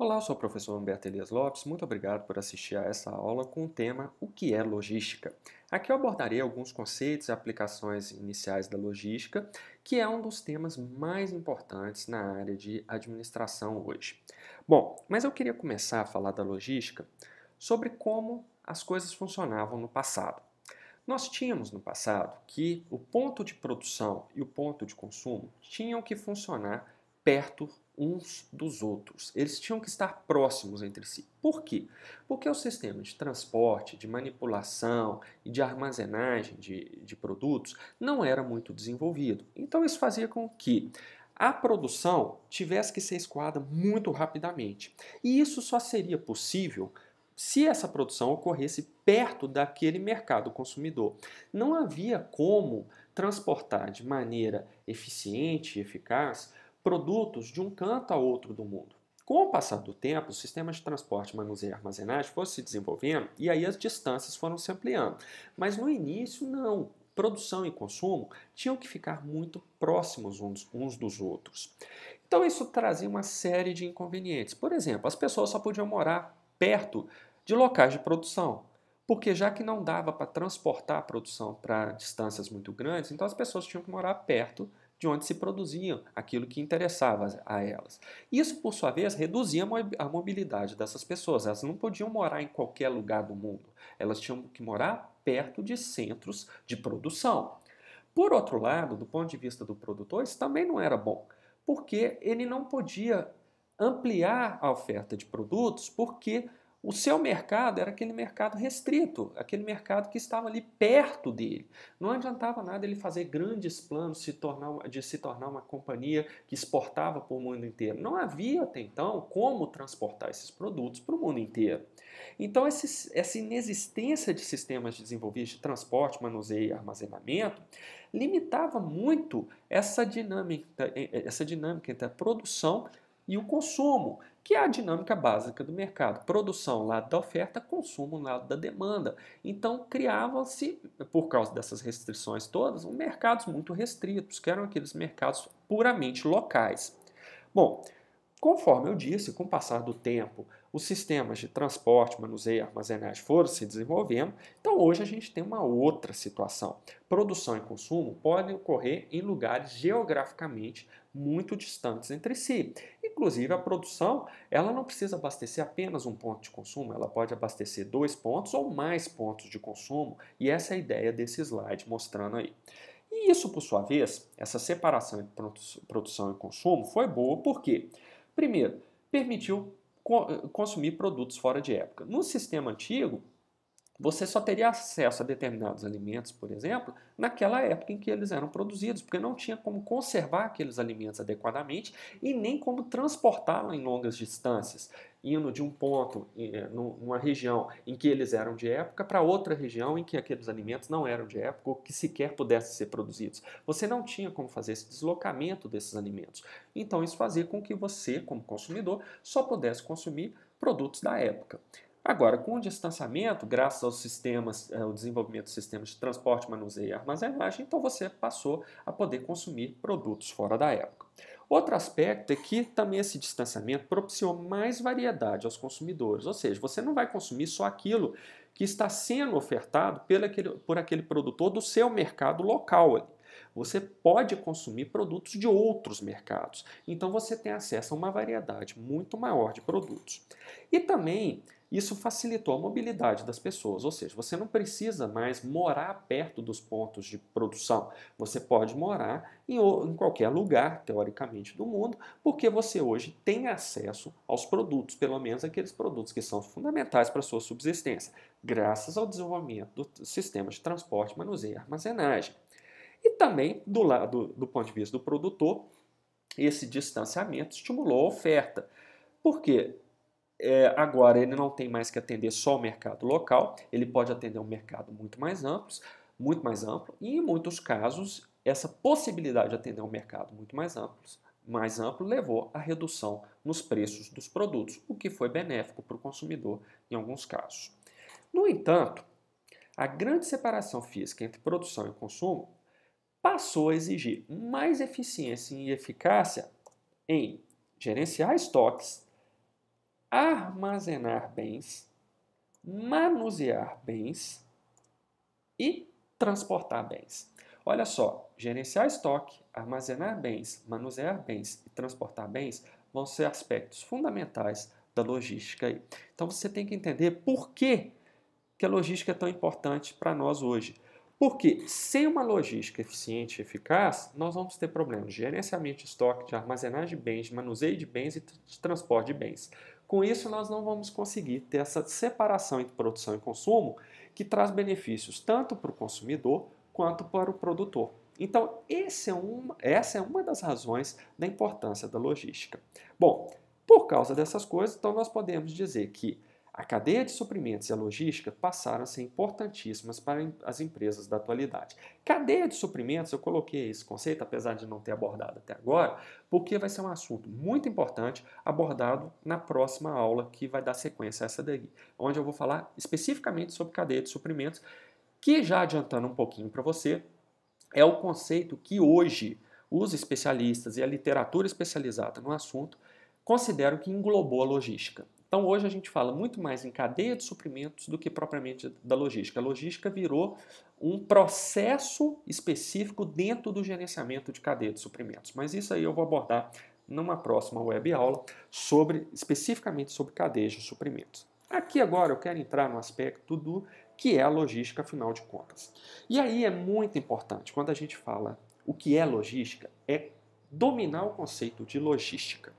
Olá, eu sou o professor Humberto Elias Lopes. Muito obrigado por assistir a essa aula com o tema O que é logística? Aqui eu abordarei alguns conceitos e aplicações iniciais da logística, que é um dos temas mais importantes na área de administração hoje. Bom, mas eu queria começar a falar da logística sobre como as coisas funcionavam no passado. Nós tínhamos no passado que o ponto de produção e o ponto de consumo tinham que funcionar perto uns dos outros. Eles tinham que estar próximos entre si. Por quê? Porque o sistema de transporte, de manipulação e de armazenagem de produtos não era muito desenvolvido. Então isso fazia com que a produção tivesse que ser escoada muito rapidamente. E isso só seria possível se essa produção ocorresse perto daquele mercado consumidor. Não havia como transportar de maneira eficiente e eficaz produtos de um canto a outro do mundo. Com o passar do tempo, o sistema de transporte, manuseio e armazenagem foi se desenvolvendo e aí as distâncias foram se ampliando. Mas no início, não. Produção e consumo tinham que ficar muito próximos uns dos outros. Então isso trazia uma série de inconvenientes. Por exemplo, as pessoas só podiam morar perto de locais de produção, porque já que não dava para transportar a produção para distâncias muito grandes, então as pessoas tinham que morar perto de onde se produziam aquilo que interessava a elas. Isso, por sua vez, reduzia a mobilidade dessas pessoas. Elas não podiam morar em qualquer lugar do mundo. Elas tinham que morar perto de centros de produção. Por outro lado, do ponto de vista do produtor, isso também não era bom, porque ele não podia ampliar a oferta de produtos, porque o seu mercado era aquele mercado restrito, aquele mercado que estava ali perto dele. Não adiantava nada ele fazer grandes planos de se tornar uma companhia que exportava para o mundo inteiro. Não havia até então como transportar esses produtos para o mundo inteiro. Então, essa inexistência de sistemas desenvolvidos de transporte, manuseio e armazenamento limitava muito essa dinâmica entre a produção e o consumo, que é a dinâmica básica do mercado. Produção, lado da oferta, consumo, lado da demanda. Então, criavam-se, por causa dessas restrições todas, mercados muito restritos, que eram aqueles mercados puramente locais. Bom, conforme eu disse, com o passar do tempo, os sistemas de transporte, manuseio e armazenagem foram se desenvolvendo, então hoje a gente tem uma outra situação. Produção e consumo podem ocorrer em lugares geograficamente muito distantes entre si. Inclusive, a produção ela não precisa abastecer apenas um ponto de consumo, ela pode abastecer dois pontos ou mais pontos de consumo, e essa é a ideia desse slide mostrando aí. E isso, por sua vez, essa separação entre produção e consumo foi boa, por quê? Primeiro, permitiu consumir produtos fora de época. No sistema antigo, você só teria acesso a determinados alimentos, por exemplo, naquela época em que eles eram produzidos, porque não tinha como conservar aqueles alimentos adequadamente e nem como transportá-los em longas distâncias, indo de um ponto, numa região em que eles eram de época, para outra região em que aqueles alimentos não eram de época ou que sequer pudessem ser produzidos. Você não tinha como fazer esse deslocamento desses alimentos. Então, isso fazia com que você, como consumidor, só pudesse consumir produtos da época. Agora, com o distanciamento, graças aos sistemas, ao desenvolvimento de sistemas de transporte, manuseio e armazenagem, então você passou a poder consumir produtos fora da época. Outro aspecto é que também esse distanciamento propiciou mais variedade aos consumidores, ou seja, você não vai consumir só aquilo que está sendo ofertado por aquele produtor do seu mercado local ali. Você pode consumir produtos de outros mercados, então você tem acesso a uma variedade muito maior de produtos. E também isso facilitou a mobilidade das pessoas, ou seja, você não precisa mais morar perto dos pontos de produção. Você pode morar em qualquer lugar, teoricamente, do mundo, porque você hoje tem acesso aos produtos, pelo menos aqueles produtos que são fundamentais para a sua subsistência, graças ao desenvolvimento do sistema de transporte, manuseio e armazenagem. E também, do ponto de vista do produtor, esse distanciamento estimulou a oferta. Por quê? Agora ele não tem mais que atender só o mercado local, ele pode atender um mercado muito mais amplo, e em muitos casos essa possibilidade de atender um mercado mais amplo levou à redução nos preços dos produtos, o que foi benéfico para o consumidor em alguns casos. No entanto, a grande separação física entre produção e consumo passou a exigir mais eficiência e eficácia em gerenciar estoques, armazenar bens, manusear bens e transportar bens. Olha só, gerenciar estoque, armazenar bens, manusear bens e transportar bens vão ser aspectos fundamentais da logística aí. Então você tem que entender por que a logística é tão importante para nós hoje. Porque sem uma logística eficiente e eficaz, nós vamos ter problemas de gerenciamento de estoque, de armazenagem de bens, de manuseio de bens e de transporte de bens. Com isso, nós não vamos conseguir ter essa separação entre produção e consumo que traz benefícios tanto para o consumidor quanto para o produtor. Então, essa é uma das razões da importância da logística. Bom, por causa dessas coisas, então nós podemos dizer que a cadeia de suprimentos e a logística passaram a ser importantíssimas para as empresas da atualidade. Cadeia de suprimentos, eu coloquei esse conceito, apesar de não ter abordado até agora, porque vai ser um assunto muito importante abordado na próxima aula, que vai dar sequência a essa daí, onde eu vou falar especificamente sobre cadeia de suprimentos, que já adiantando um pouquinho para você, é o conceito que hoje os especialistas e a literatura especializada no assunto consideram que englobou a logística. Então hoje a gente fala muito mais em cadeia de suprimentos do que propriamente da logística. A logística virou um processo específico dentro do gerenciamento de cadeia de suprimentos. Mas isso aí eu vou abordar numa próxima web aula especificamente sobre cadeias de suprimentos. Aqui agora eu quero entrar no aspecto do que é a logística, afinal de contas. E aí é muito importante, quando a gente fala o que é logística, é dominar o conceito de logística.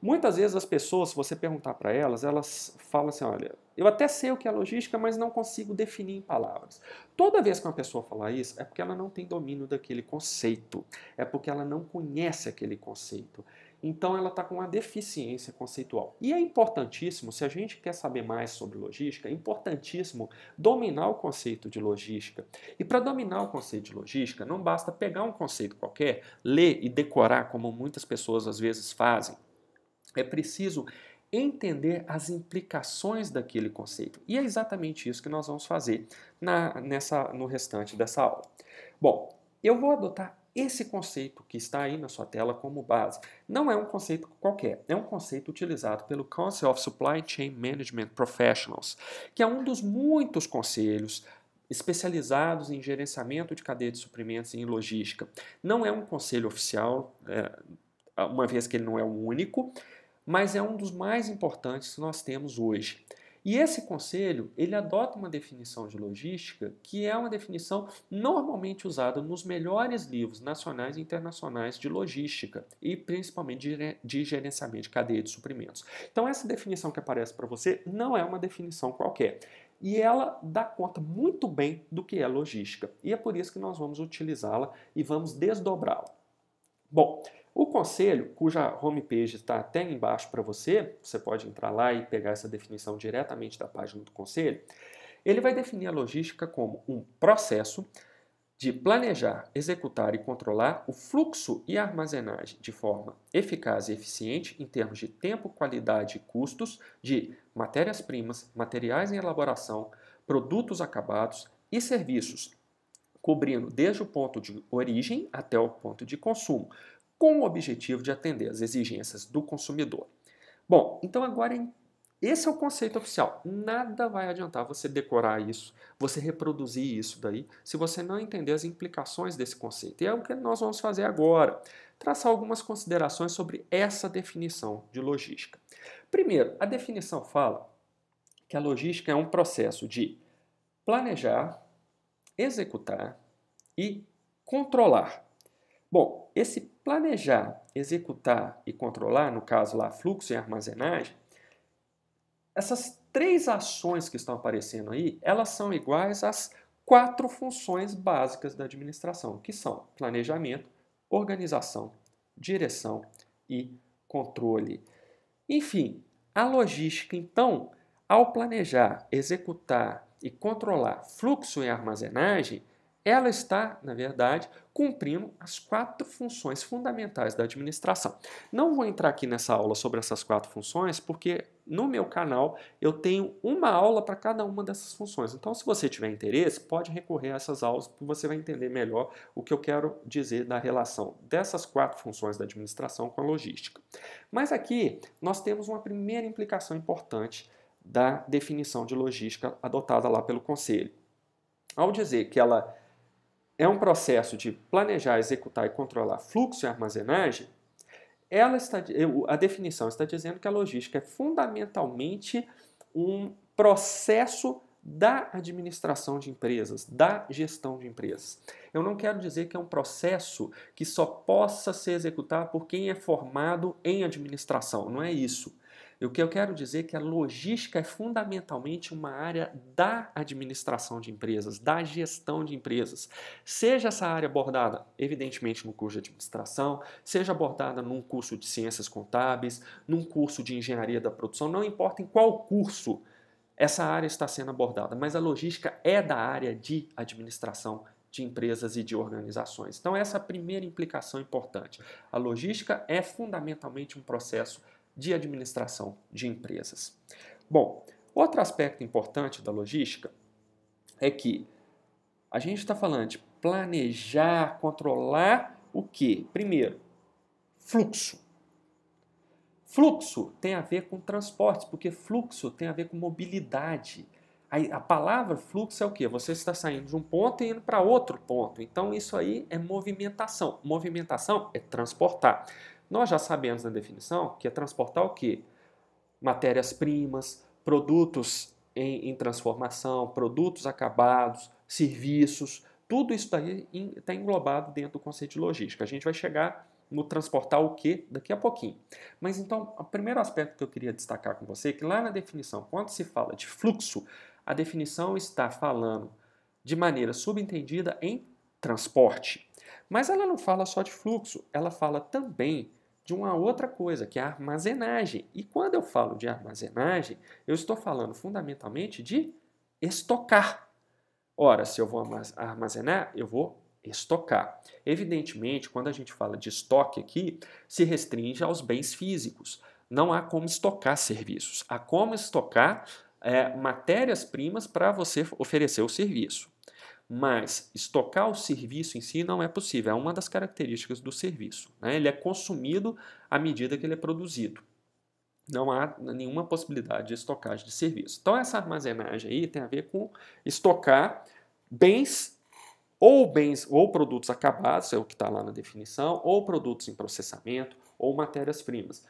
Muitas vezes as pessoas, se você perguntar para elas, elas falam assim, olha, eu até sei o que é logística, mas não consigo definir em palavras. Toda vez que uma pessoa falar isso, é porque ela não tem domínio daquele conceito, é porque ela não conhece aquele conceito. Então ela está com uma deficiência conceitual. E é importantíssimo, se a gente quer saber mais sobre logística, é importantíssimo dominar o conceito de logística. E para dominar o conceito de logística, não basta pegar um conceito qualquer, ler e decorar, como muitas pessoas às vezes fazem. É preciso entender as implicações daquele conceito. E é exatamente isso que nós vamos fazer no restante dessa aula. Bom, eu vou adotar esse conceito que está aí na sua tela como base. Não é um conceito qualquer, é um conceito utilizado pelo Council of Supply Chain Management Professionals, que é um dos muitos conselhos especializados em gerenciamento de cadeia de suprimentos e em logística. Não é um conselho oficial, uma vez que ele não é o único, mas é um dos mais importantes que nós temos hoje. E esse conselho, ele adota uma definição de logística que é uma definição normalmente usada nos melhores livros nacionais e internacionais de logística e principalmente de gerenciamento de cadeia de suprimentos. Então essa definição que aparece para você não é uma definição qualquer. E ela dá conta muito bem do que é logística. E é por isso que nós vamos utilizá-la e vamos desdobrá-la. Bom, o conselho, cuja homepage está até embaixo para você, você pode entrar lá e pegar essa definição diretamente da página do conselho, ele vai definir a logística como um processo de planejar, executar e controlar o fluxo e armazenagem de forma eficaz e eficiente em termos de tempo, qualidade e custos de matérias-primas, materiais em elaboração, produtos acabados e serviços, cobrindo desde o ponto de origem até o ponto de consumo, com o objetivo de atender às exigências do consumidor. Bom, então agora esse é o conceito oficial. Nada vai adiantar você decorar isso, você reproduzir isso daí, se você não entender as implicações desse conceito. E é o que nós vamos fazer agora, traçar algumas considerações sobre essa definição de logística. Primeiro, a definição fala que a logística é um processo de planejar, executar e controlar. Bom, esse planejar, executar e controlar, no caso lá, fluxo e armazenagem, essas três ações que estão aparecendo aí, elas são iguais às 4 funções básicas da administração, que são planejamento, organização, direção e controle. Enfim, a logística, então, ao planejar, executar e controlar fluxo e armazenagem, ela está, na verdade, cumprindo as 4 funções fundamentais da administração. Não vou entrar aqui nessa aula sobre essas 4 funções, porque no meu canal eu tenho uma aula para cada uma dessas funções. Então, se você tiver interesse, pode recorrer a essas aulas, porque você vai entender melhor o que eu quero dizer da relação dessas 4 funções da administração com a logística. Mas aqui nós temos uma primeira implicação importante da definição de logística adotada lá pelo Conselho. Ao dizer que ela é um processo de planejar, executar e controlar fluxo e armazenagem, a definição está dizendo que a logística é fundamentalmente um processo da administração de empresas, da gestão de empresas. Eu não quero dizer que é um processo que só possa ser executado por quem é formado em administração, não é isso. O que eu quero dizer é que a logística é fundamentalmente uma área da administração de empresas, da gestão de empresas. Seja essa área abordada, evidentemente, no curso de administração, seja abordada num curso de ciências contábeis, num curso de engenharia da produção, não importa em qual curso essa área está sendo abordada, mas a logística é da área de administração de empresas e de organizações. Então, essa é a primeira implicação importante. A logística é fundamentalmente um processo de administração de empresas. Bom, outro aspecto importante da logística é que a gente está falando de planejar, controlar o quê? Primeiro, fluxo. Fluxo tem a ver com transportes, porque fluxo tem a ver com mobilidade. A palavra fluxo é o quê? Você está saindo de um ponto e indo para outro ponto. Então, isso aí é movimentação. Movimentação é transportar. Nós já sabemos na definição que é transportar o quê? Matérias-primas, produtos em transformação, produtos acabados, serviços, tudo isso daí está englobado dentro do conceito de logística. A gente vai chegar no transportar o quê daqui a pouquinho. Mas então, o primeiro aspecto que eu queria destacar com você é que lá na definição, quando se fala de fluxo, a definição está falando de maneira subentendida em transporte. Mas ela não fala só de fluxo, ela fala também de uma outra coisa, que é a armazenagem. E quando eu falo de armazenagem, eu estou falando fundamentalmente de estocar. Ora, se eu vou armazenar, eu vou estocar. Evidentemente, quando a gente fala de estoque aqui, se restringe aos bens físicos. Não há como estocar serviços. Há como estocar matérias-primas para você oferecer o serviço. Mas estocar o serviço em si não é possível, é uma das características do serviço, né? Ele é consumido à medida que ele é produzido. Não há nenhuma possibilidade de estocagem de serviço. Então, essa armazenagem aí tem a ver com estocar bens ou produtos acabados, é o que está lá na definição, ou produtos em processamento, ou matérias-primas.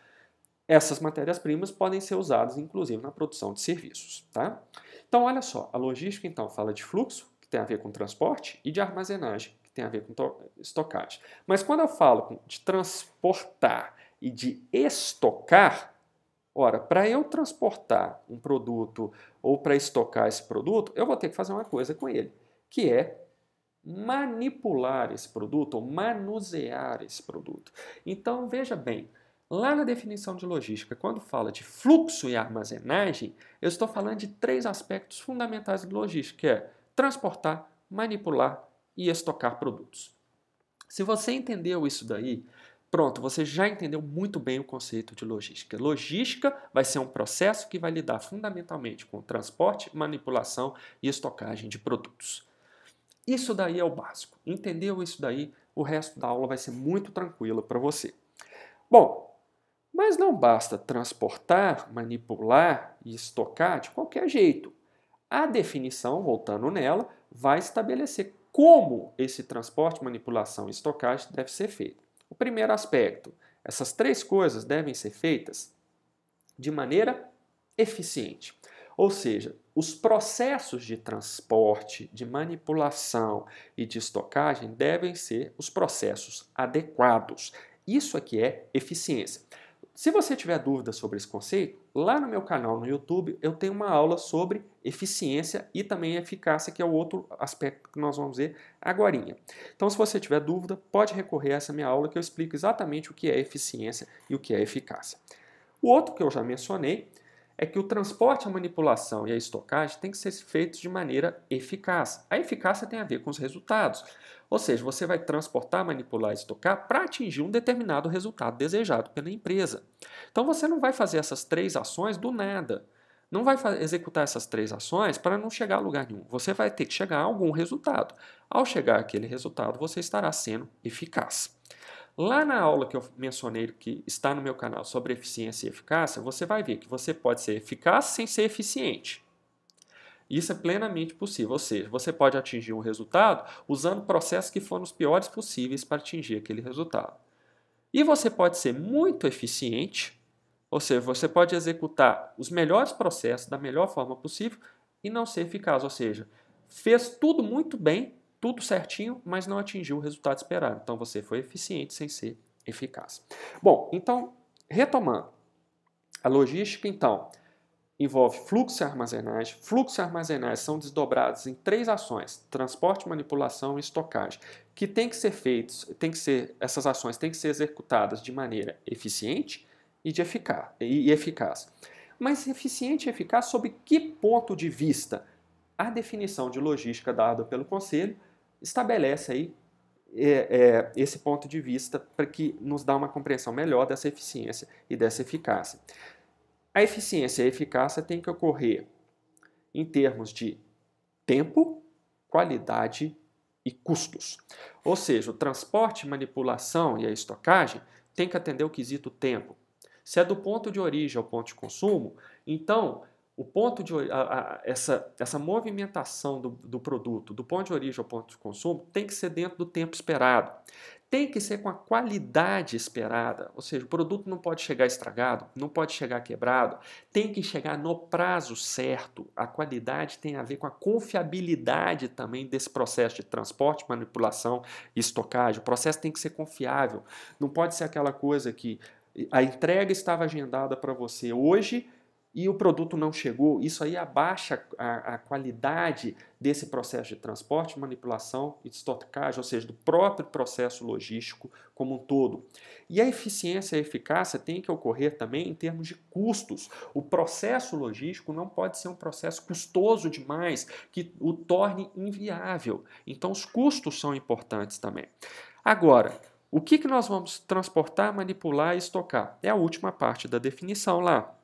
Essas matérias-primas podem ser usadas, inclusive, na produção de serviços, tá? Então, olha só, a logística, então, fala de fluxo, tem a ver com transporte, e de armazenagem, que tem a ver com estocagem. Mas quando eu falo de transportar e de estocar, ora, para eu transportar um produto ou para estocar esse produto, eu vou ter que fazer uma coisa com ele, que é manipular esse produto ou manusear esse produto. Então, veja bem, lá na definição de logística, quando fala de fluxo e armazenagem, eu estou falando de 3 aspectos fundamentais de logística, que é transportar, manipular e estocar produtos. Se você entendeu isso daí, pronto, você já entendeu muito bem o conceito de logística. Logística vai ser um processo que vai lidar fundamentalmente com transporte, manipulação e estocagem de produtos. Isso daí é o básico. Entendeu isso daí? O resto da aula vai ser muito tranquilo para você. Bom, mas não basta transportar, manipular e estocar de qualquer jeito. A definição, voltando nela, vai estabelecer como esse transporte, manipulação e estocagem deve ser feito. O primeiro aspecto, essas 3 coisas devem ser feitas de maneira eficiente. Ou seja, os processos de transporte, de manipulação e de estocagem devem ser os processos adequados. Isso aqui é eficiência. Se você tiver dúvida sobre esse conceito, lá no meu canal no YouTube eu tenho uma aula sobre eficiência e também eficácia, que é o outro aspecto que nós vamos ver agorinha. Então, se você tiver dúvida, pode recorrer a essa minha aula que eu explico exatamente o que é eficiência e o que é eficácia. O outro que eu já mencionei é que o transporte, a manipulação e a estocagem têm que ser feitos de maneira eficaz. A eficácia tem a ver com os resultados. Ou seja, você vai transportar, manipular e estocar para atingir um determinado resultado desejado pela empresa. Então você não vai fazer essas 3 ações do nada. Não vai executar essas 3 ações para não chegar a lugar nenhum. Você vai ter que chegar a algum resultado. Ao chegar àquele resultado, você estará sendo eficaz. Lá na aula que eu mencionei, que está no meu canal, sobre eficiência e eficácia, você vai ver que você pode ser eficaz sem ser eficiente. Isso é plenamente possível, ou seja, você pode atingir um resultado usando processos que foram os piores possíveis para atingir aquele resultado. E você pode ser muito eficiente, ou seja, você pode executar os melhores processos da melhor forma possível e não ser eficaz, ou seja, fez tudo muito bem, tudo certinho, mas não atingiu o resultado esperado. Então você foi eficiente sem ser eficaz. Bom, então, retomando, a logística, então, envolve fluxo e armazenagem. Fluxo e armazenagem são desdobrados em 3 ações: transporte, manipulação e estocagem, que tem que ser feitos, essas ações têm que ser executadas de maneira eficiente e eficaz. Mas eficiente e eficaz sob que ponto de vista? A definição de logística dada pelo Conselho estabelece aí esse ponto de vista para que nos dá uma compreensão melhor dessa eficiência e dessa eficácia. A eficiência e a eficácia têm que ocorrer em termos de tempo, qualidade e custos. Ou seja, o transporte, manipulação e a estocagem têm que atender o quesito tempo. Se é do ponto de origem ao ponto de consumo, então o ponto de, essa movimentação do produto do ponto de origem ao ponto de consumo tem que ser dentro do tempo esperado. Tem que ser com a qualidade esperada, ou seja, o produto não pode chegar estragado, não pode chegar quebrado, tem que chegar no prazo certo. A qualidade tem a ver com a confiabilidade também desse processo de transporte, manipulação e estocagem. O processo tem que ser confiável, não pode ser aquela coisa que a entrega estava agendada para você hoje e o produto não chegou. Isso aí abaixa a qualidade desse processo de transporte, manipulação e estocagem, ou seja, do próprio processo logístico como um todo. E a eficiência e a eficácia tem que ocorrer também em termos de custos. O processo logístico não pode ser um processo custoso demais, que o torne inviável. Então, os custos são importantes também. Agora, o que nós vamos transportar, manipular e estocar? É a última parte da definição lá.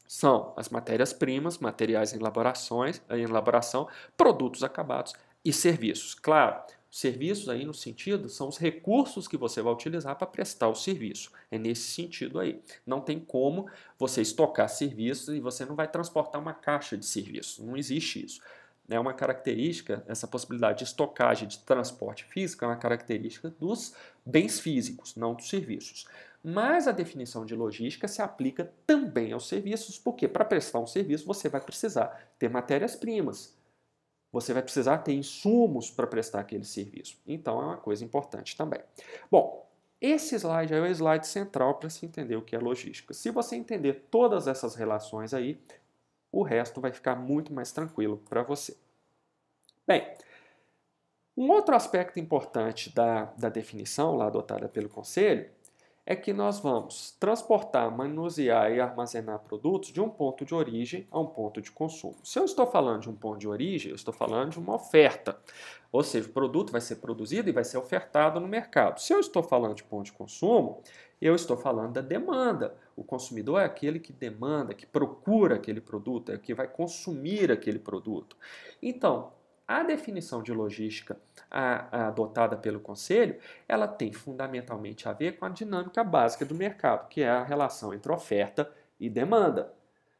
São as matérias-primas, materiais em elaboração, produtos acabados e serviços. Claro, serviços aí no sentido são os recursos que você vai utilizar para prestar o serviço. É nesse sentido aí. Não tem como você estocar serviços e você não vai transportar uma caixa de serviços. Não existe isso. É uma característica, essa possibilidade de estocagem de transporte físico é uma característica dos bens físicos, não dos serviços. Mas a definição de logística se aplica também aos serviços, porque para prestar um serviço você vai precisar ter matérias-primas, você vai precisar ter insumos para prestar aquele serviço. Então é uma coisa importante também. Bom, esse slide é o slide central para se entender o que é logística. Se você entender todas essas relações aí, o resto vai ficar muito mais tranquilo para você. Bem, um outro aspecto importante da definição lá adotada pelo Conselho é que nós vamos transportar, manusear e armazenar produtos de um ponto de origem a um ponto de consumo. Se eu estou falando de um ponto de origem, eu estou falando de uma oferta. Ou seja, o produto vai ser produzido e vai ser ofertado no mercado. Se eu estou falando de ponto de consumo, eu estou falando da demanda. O consumidor é aquele que demanda, que procura aquele produto, é o que vai consumir aquele produto. Então, a definição de logística adotada pelo Conselho, ela tem fundamentalmente a ver com a dinâmica básica do mercado, que é a relação entre oferta e demanda.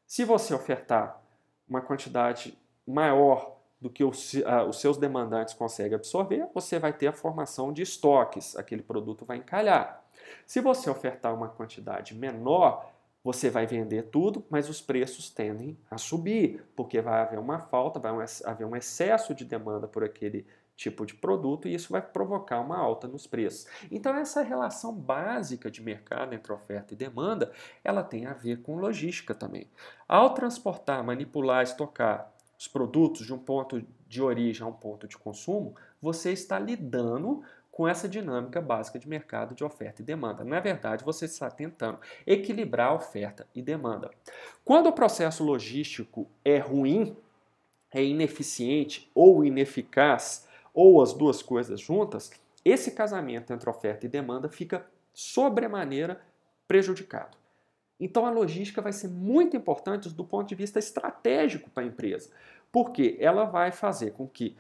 Se você ofertar uma quantidade maior do que os seus demandantes conseguem absorver, você vai ter a formação de estoques, aquele produto vai encalhar. Se você ofertar uma quantidade menor, você vai vender tudo, mas os preços tendem a subir, porque vai haver uma falta, vai haver um excesso de demanda por aquele tipo de produto e isso vai provocar uma alta nos preços. Então essa relação básica de mercado entre oferta e demanda, ela tem a ver com logística também. Ao transportar, manipular, estocar os produtos de um ponto de origem a um ponto de consumo, você está lidando com essa dinâmica básica de mercado de oferta e demanda. Na verdade, você está tentando equilibrar a oferta e demanda. Quando o processo logístico é ruim, é ineficiente ou ineficaz, ou as duas coisas juntas, esse casamento entre oferta e demanda fica sobremaneira prejudicado. Então a logística vai ser muito importante do ponto de vista estratégico para a empresa, porque ela vai fazer com que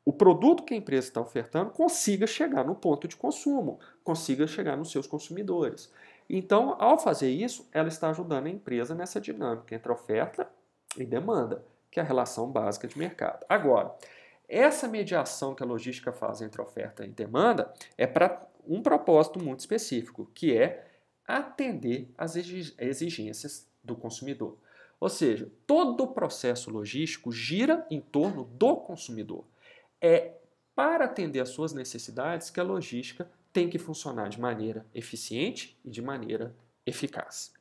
o produto que a empresa está ofertando consiga chegar no ponto de consumo, consiga chegar nos seus consumidores. Então, ao fazer isso, ela está ajudando a empresa nessa dinâmica entre oferta e demanda, que é a relação básica de mercado. Agora, essa mediação que a logística faz entre oferta e demanda é para um propósito muito específico, que é atender às exigências do consumidor. Ou seja, todo o processo logístico gira em torno do consumidor. É para atender às suas necessidades que a logística tem que funcionar de maneira eficiente e de maneira eficaz.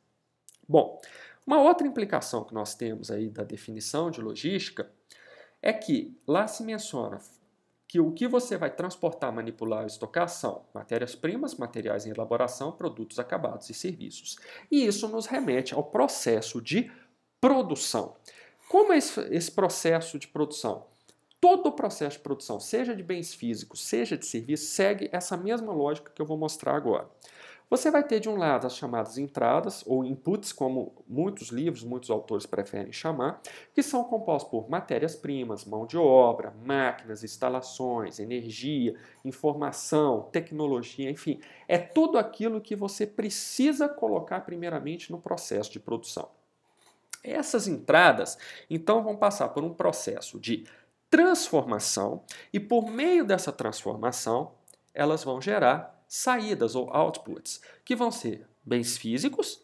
Bom, uma outra implicação que nós temos aí da definição de logística é que lá se menciona que o que você vai transportar, manipular e estocar são matérias-primas, materiais em elaboração, produtos acabados e serviços. E isso nos remete ao processo de produção. Como é esse processo de produção? Todo o processo de produção, seja de bens físicos, seja de serviços, segue essa mesma lógica que eu vou mostrar agora. Você vai ter de um lado as chamadas entradas ou inputs, como muitos livros, muitos autores preferem chamar, que são compostos por matérias-primas, mão de obra, máquinas, instalações, energia, informação, tecnologia, enfim, é tudo aquilo que você precisa colocar primeiramente no processo de produção. Essas entradas, então, vão passar por um processo de transformação e, por meio dessa transformação, elas vão gerar saídas ou outputs, que vão ser bens físicos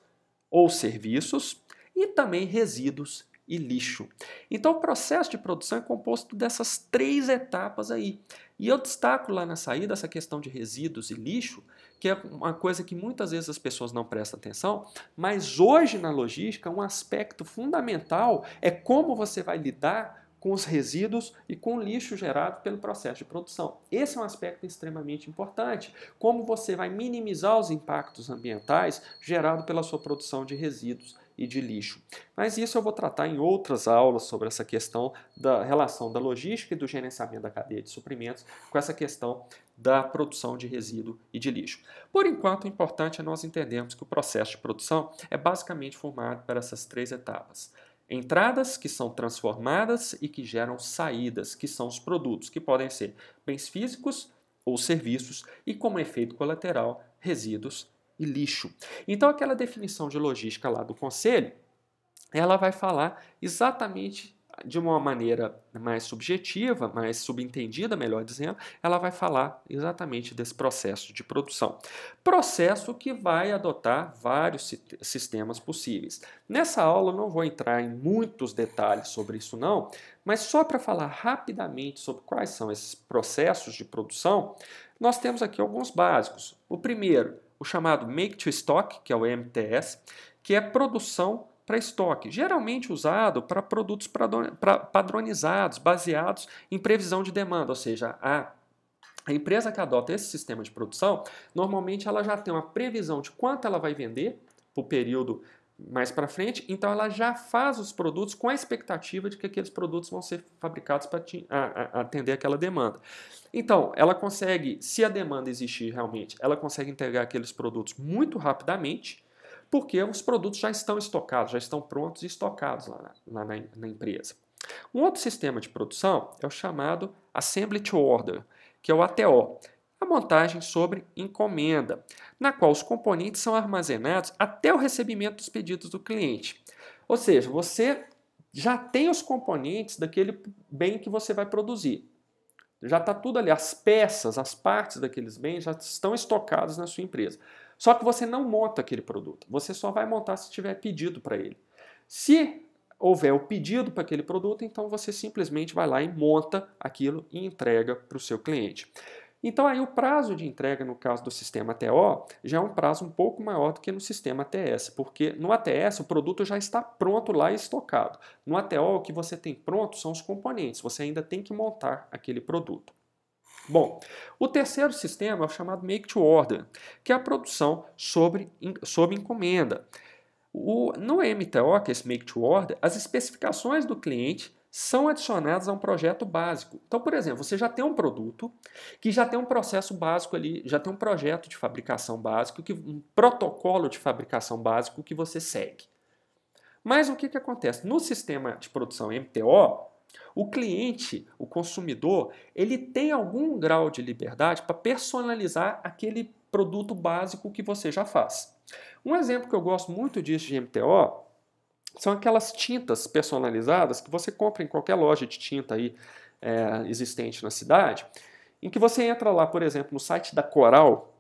ou serviços e também resíduos e lixo. Então, o processo de produção é composto dessas três etapas aí. E eu destaco lá na saída essa questão de resíduos e lixo, que é uma coisa que muitas vezes as pessoas não prestam atenção, mas hoje na logística um aspecto fundamental é como você vai lidar com os resíduos e com o lixo gerado pelo processo de produção. Esse é um aspecto extremamente importante. Como você vai minimizar os impactos ambientais gerados pela sua produção de resíduos e de lixo. Mas isso eu vou tratar em outras aulas sobre essa questão da relação da logística e do gerenciamento da cadeia de suprimentos com essa questão da produção de resíduo e de lixo. Por enquanto, o importante é nós entendermos que o processo de produção é basicamente formado por essas três etapas. Entradas, que são transformadas e que geram saídas, que são os produtos, que podem ser bens físicos ou serviços, e como efeito colateral, resíduos e lixo. Então, aquela definição de logística lá do conselho, ela vai falar exatamente de uma maneira mais subjetiva, mais subentendida, melhor dizendo, ela vai falar exatamente desse processo de produção. Processo que vai adotar vários sistemas possíveis. Nessa aula eu não vou entrar em muitos detalhes sobre isso não, mas só para falar rapidamente sobre quais são esses processos de produção, nós temos aqui alguns básicos. O primeiro, o chamado Make to Stock, que é o MTS, que é produção para estoque, geralmente usado para produtos padronizados, baseados em previsão de demanda, ou seja, a empresa que adota esse sistema de produção, normalmente ela já tem uma previsão de quanto ela vai vender para o período mais para frente, então ela já faz os produtos com a expectativa de que aqueles produtos vão ser fabricados para atender aquela demanda. Então, ela consegue, se a demanda existir realmente, ela consegue entregar aqueles produtos muito rapidamente, porque os produtos já estão estocados, já estão prontos e estocados lá na empresa. Um outro sistema de produção é o chamado Assembly to Order, que é o ATO, a montagem sobre encomenda, na qual os componentes são armazenados até o recebimento dos pedidos do cliente. Ou seja, você já tem os componentes daquele bem que você vai produzir. Já está tudo ali, as peças, as partes daqueles bens já estão estocadas na sua empresa. Só que você não monta aquele produto, você só vai montar se tiver pedido para ele. Se houver o pedido para aquele produto, então você simplesmente vai lá e monta aquilo e entrega para o seu cliente. Então aí o prazo de entrega no caso do sistema ATO já é um prazo um pouco maior do que no sistema ATS, porque no ATS o produto já está pronto lá e estocado. No ATO o que você tem pronto são os componentes, você ainda tem que montar aquele produto. Bom, o terceiro sistema é o chamado Make to Order, que é a produção sob encomenda. No MTO, que é esse Make to Order, as especificações do cliente são adicionadas a um projeto básico. Então, por exemplo, você já tem um produto que já tem um processo básico ali, já tem um projeto de fabricação básico, um protocolo de fabricação básico que você segue. Mas o que acontece? No sistema de produção MTO, o cliente, o consumidor, ele tem algum grau de liberdade para personalizar aquele produto básico que você já faz. Um exemplo que eu gosto muito disso de MTO são aquelas tintas personalizadas que você compra em qualquer loja de tinta aí, existente na cidade, em que você entra lá, por exemplo, no site da Coral,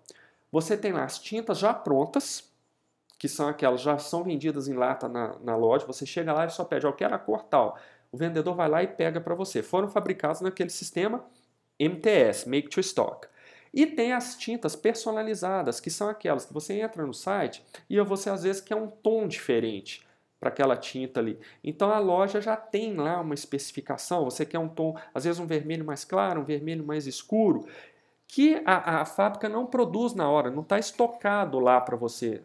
você tem lá as tintas já prontas, que são aquelas já são vendidas em lata na loja, você chega lá e só pede, eu quero a cor tal. O vendedor vai lá e pega para você. Foram fabricados naquele sistema MTS, Make to Stock. E tem as tintas personalizadas, que são aquelas que você entra no site e você às vezes quer um tom diferente para aquela tinta ali. Então a loja já tem lá uma especificação, você quer um tom, às vezes um vermelho mais claro, um vermelho mais escuro, que a fábrica não produz na hora, não está estocado lá para você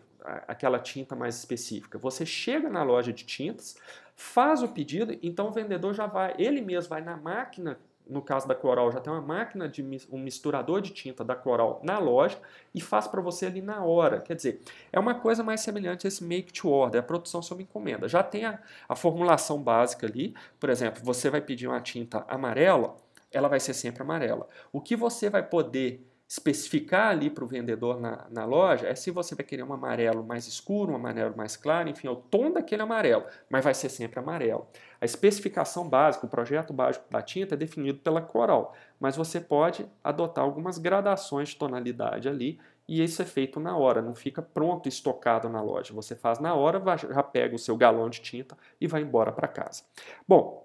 aquela tinta mais específica. Você chega na loja de tintas, faz o pedido, então o vendedor já vai, ele mesmo vai na máquina, no caso da Coral, já tem uma máquina de um misturador de tinta da Coral na loja e faz para você ali na hora. Quer dizer, é uma coisa mais semelhante a esse make to order, a produção sob encomenda. Já tem a formulação básica ali, por exemplo, você vai pedir uma tinta amarela, ela vai ser sempre amarela. O que você vai poder especificar ali para o vendedor na loja é se você vai querer um amarelo mais escuro, um amarelo mais claro, enfim, é o tom daquele amarelo, mas vai ser sempre amarelo. A especificação básica, o projeto básico da tinta é definido pela Coral, mas você pode adotar algumas gradações de tonalidade ali e isso é feito na hora, não fica pronto, estocado na loja. Você faz na hora, já pega o seu galão de tinta e vai embora para casa. Bom,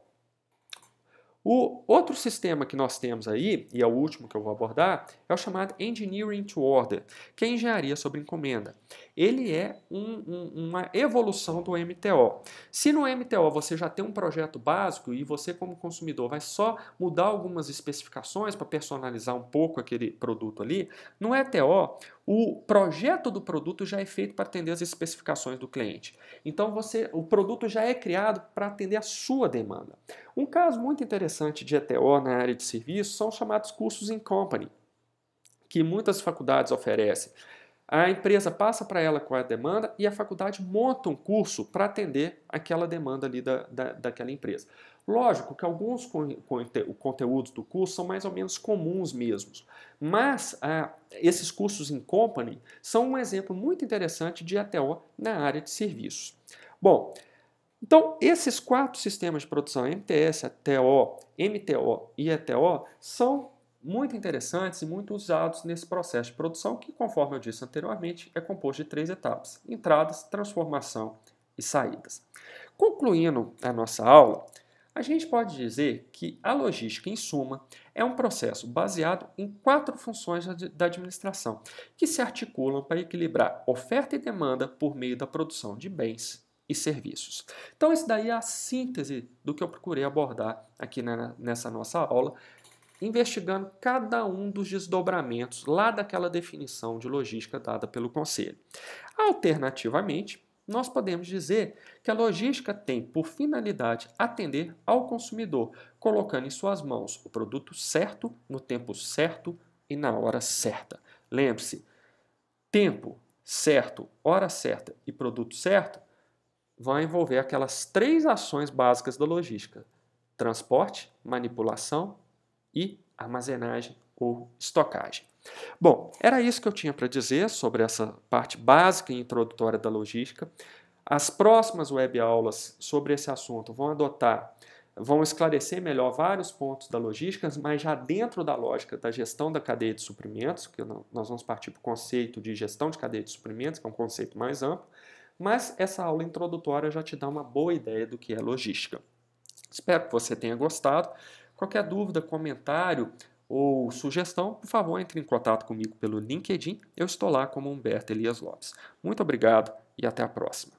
o outro sistema que nós temos aí, e é o último que eu vou abordar, é o chamado Engineering to Order, que é engenharia sobre encomenda. Ele é uma evolução do MTO. Se no MTO você já tem um projeto básico e você como consumidor vai só mudar algumas especificações para personalizar um pouco aquele produto ali, no ETO o projeto do produto já é feito para atender as especificações do cliente. Então o produto já é criado para atender a sua demanda. Um caso muito interessante de ETO na área de serviços são os chamados cursos in company, que muitas faculdades oferecem. A empresa passa para ela com a demanda e a faculdade monta um curso para atender aquela demanda ali daquela empresa. Lógico que alguns conteúdos do curso são mais ou menos comuns mesmos, mas esses cursos in company são um exemplo muito interessante de ETO na área de serviços. Bom, então esses 4 sistemas de produção, MTS, ETO, MTO e ETO, são muito interessantes e muito usados nesse processo de produção que, conforme eu disse anteriormente, é composto de 3 etapas: entradas, transformação e saídas. Concluindo a nossa aula, a gente pode dizer que a logística, em suma, é um processo baseado em 4 funções da administração, que se articulam para equilibrar oferta e demanda por meio da produção de bens e serviços. Então, isso daí é a síntese do que eu procurei abordar aqui nessa nossa aula, investigando cada um dos desdobramentos lá daquela definição de logística dada pelo Conselho. Alternativamente, nós podemos dizer que a logística tem por finalidade atender ao consumidor, colocando em suas mãos o produto certo, no tempo certo e na hora certa. Lembre-se, tempo certo, hora certa e produto certo vão envolver aquelas 3 ações básicas da logística: transporte, manipulação e armazenagem ou estocagem. Bom, era isso que eu tinha para dizer sobre essa parte básica e introdutória da logística. As próximas webaulas sobre esse assunto vão esclarecer melhor vários pontos da logística, mas já dentro da lógica da gestão da cadeia de suprimentos, que nós vamos partir para o conceito de gestão de cadeia de suprimentos, que é um conceito mais amplo, mas essa aula introdutória já te dá uma boa ideia do que é logística. Espero que você tenha gostado. Qualquer dúvida, comentário ou sugestão, por favor, entre em contato comigo pelo LinkedIn. Eu estou lá como Humberto Elias Lopes. Muito obrigado e até a próxima.